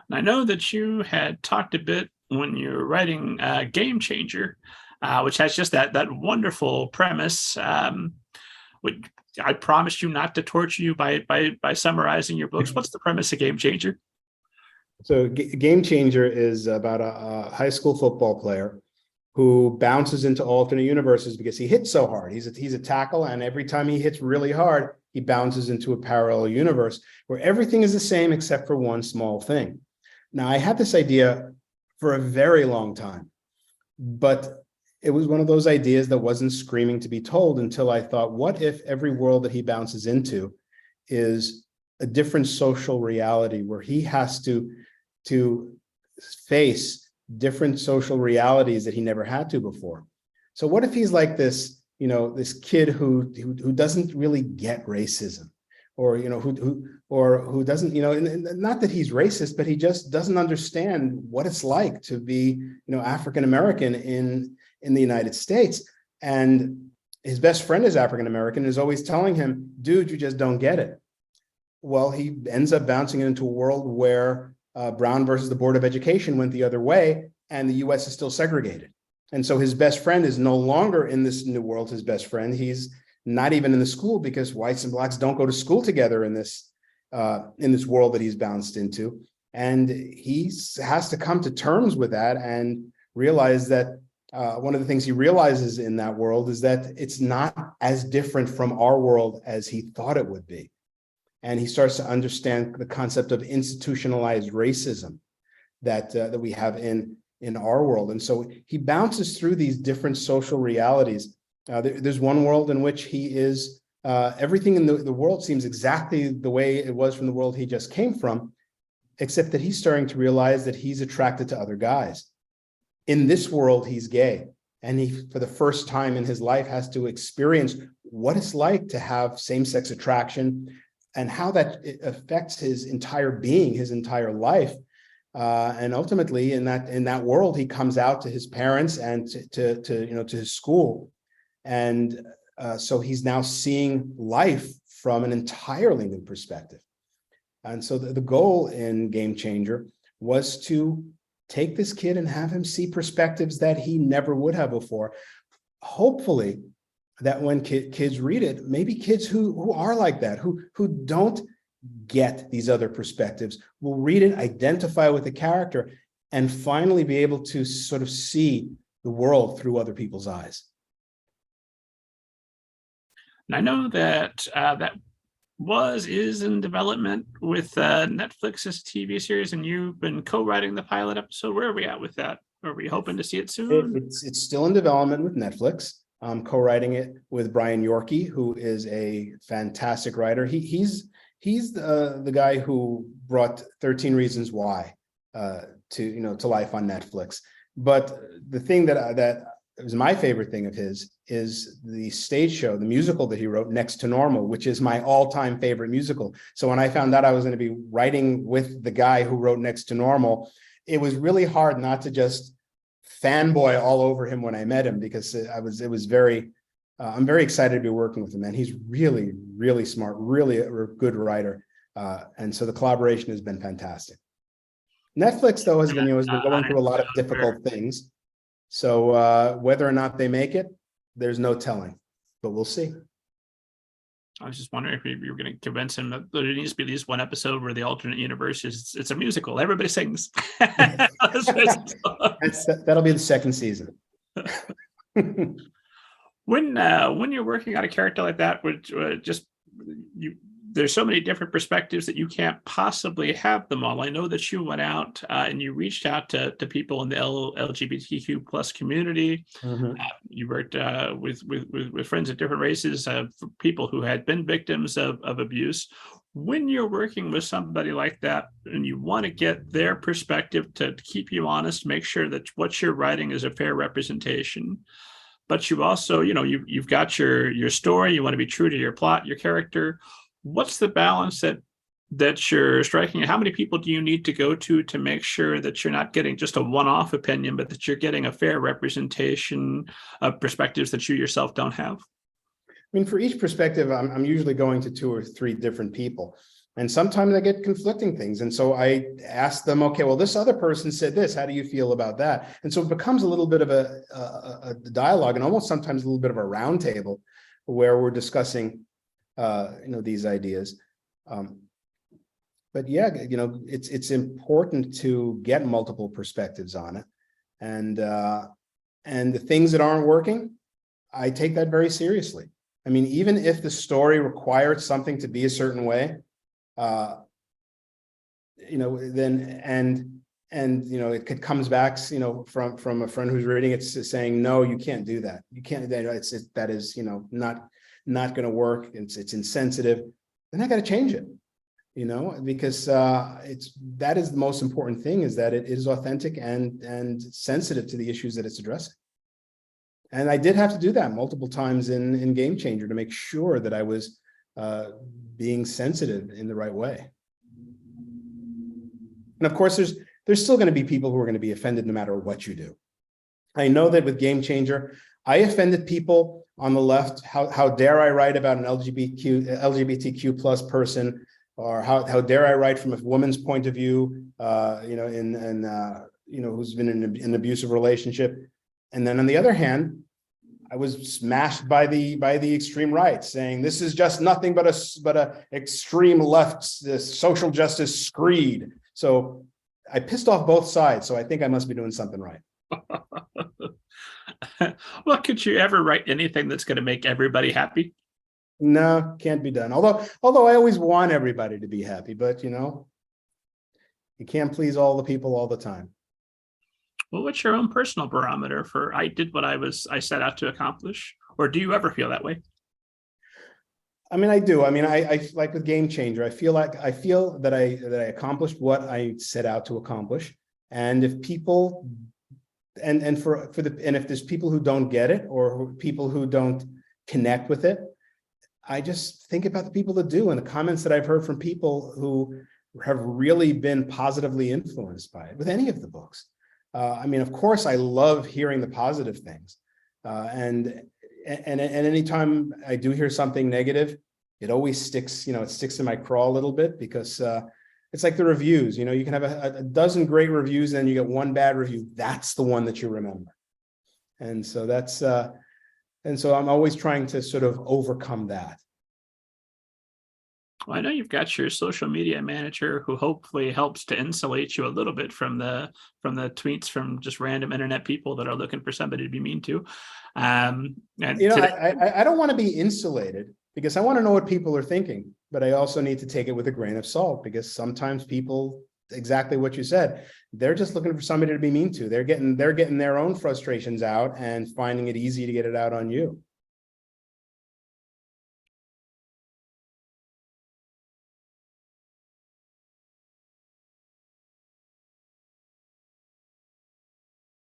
And I know that you had talked a bit when you were writing Game Changer, which has just that wonderful premise. Which I promised you not to torture you by summarizing your books. What's the premise of Game Changer? So Game Changer is about a high school football player who bounces into alternate universes because he hits so hard. He's a tackle, and every time he hits really hard, he bounces into a parallel universe where everything is the same except for one small thing. Now, I had this idea for a very long time, but it was one of those ideas that wasn't screaming to be told until I thought, what if every world that he bounces into is a different social reality where he has to face different social realities that he never had to before? So what if he's like this, this kid who doesn't really get racism, or who doesn't, not that he's racist, but he just doesn't understand what it's like to be, African American in the United States. And his best friend is African American, is always telling him, dude, you just don't get it. Well, he ends up bouncing into a world where Brown versus the Board of Education went the other way, and the US is still segregated. And so his best friend is no longer in this new world, his best friend. He's not even in the school because whites and blacks don't go to school together in this world that he's bounced into. And he has to come to terms with that and realize that one of the things he realizes in that world is that it's not as different from our world as he thought it would be. And he starts to understand the concept of institutionalized racism that we have in our world. And so he bounces through these different social realities. There's one world in which he is, everything in the world seems exactly the way it was from the world he just came from, except that he's starting to realize that he's attracted to other guys. In this world, he's gay. And he, for the first time in his life, has to experience what it's like to have same-sex attraction and how that affects his entire being, his entire life. And ultimately, in that world, he comes out to his parents and to his school. And so he's now seeing life from an entirely new perspective. And so the goal in Game Changer was to take this kid and have him see perspectives that he never would have before. Hopefully, that when kids read it, maybe kids who are like that, who don't get these other perspectives, will read it, identify with the character, and finally be able to sort of see the world through other people's eyes. And I know that that is in development with Netflix's TV series, and you've been co-writing the pilot episode. Where are we at with that? Are we hoping to see it soon? It's still in development with Netflix. I'm co-writing it with Brian Yorkie, who is a fantastic writer. He's the guy who brought 13 Reasons Why to life on Netflix. But the thing that was my favorite thing of his is the stage show, the musical that he wrote, Next to Normal, which is my all-time favorite musical. So when I found out I was going to be writing with the guy who wrote Next to Normal, it was really hard not to just fanboy all over him when I met him, because I'm very excited to be working with him, and he's really, really smart, really a good writer. And so the collaboration has been fantastic. Netflix, though, has been going through a lot of difficult things. So whether or not they make it, there's no telling, but we'll see. I was just wondering if you were going to convince him that there needs to be at least one episode where the alternate universe it's a musical. Everybody sings. That'll be the second season. When you're working on a character like that, which there's so many different perspectives that you can't possibly have them all. I know that you went out and you reached out to people in the LGBTQ plus community. Mm-hmm. You worked with friends of different races, people who had been victims of abuse. When you're working with somebody like that and you want to get their perspective to keep you honest, make sure that what you're writing is a fair representation, but you also, you've got your story, you want to be true to your plot, your character. What's the balance that you're striking? How many people do you need to go to make sure that you're not getting just a one-off opinion, but that you're getting a fair representation of perspectives that you yourself don't have? I mean, for each perspective, I'm usually going to 2 or 3 different people. And sometimes I get conflicting things. And so I ask them, okay, well, this other person said this, how do you feel about that? And so it becomes a little bit of a dialogue, and almost sometimes a little bit of a roundtable where we're discussing, these ideas. But yeah, it's important to get multiple perspectives on it. And the things that aren't working, I take that very seriously. I mean, even if the story required something to be a certain way, it comes back, from a friend who's reading it saying, no, you can't do that. You can't, that is, not going to work. It's insensitive. Then I got to change it, because that is the most important thing, is that it is authentic and sensitive to the issues that it's addressing. And I did have to do that multiple times in Game Changer to make sure that I was being sensitive in the right way. And of course, there's still going to be people who are going to be offended no matter what you do. I know that with Game Changer, I offended people on the left. How dare I write about an LGBTQ plus person, or how dare I write from a woman's point of view, who's been in an abusive relationship. And then on the other hand, I was smashed by the extreme right, saying this is just nothing but a extreme left, this social justice screed. So I pissed off both sides. So I think I must be doing something right. Well, could you ever write anything that's going to make everybody happy? No, can't be done. Although I always want everybody to be happy, but you can't please all the people all the time. Well, what's your own personal barometer for I did what I set out to accomplish? Or do you ever feel that way? I mean, I do. I mean, I like with Game Changer, I feel that I accomplished what I set out to accomplish. And if people and if there's people who don't get it, or people who don't connect with it, I just think about the people that do, and the comments that I've heard from people who have really been positively influenced by it with any of the books. I mean, of course, I love hearing the positive things, and anytime I do hear something negative, it always sticks. It sticks in my craw a little bit, because it's like the reviews. You can have a dozen great reviews, and then you get one bad review. That's the one that you remember, and so so I'm always trying to sort of overcome that. Well, I know you've got your social media manager who hopefully helps to insulate you a little bit from the tweets from just random internet people that are looking for somebody to be mean to. And I don't want to be insulated, because I want to know what people are thinking, but I also need to take it with a grain of salt, because sometimes people, exactly what you said, they're just looking for somebody to be mean to. They're getting their own frustrations out and finding it easy to get it out on you.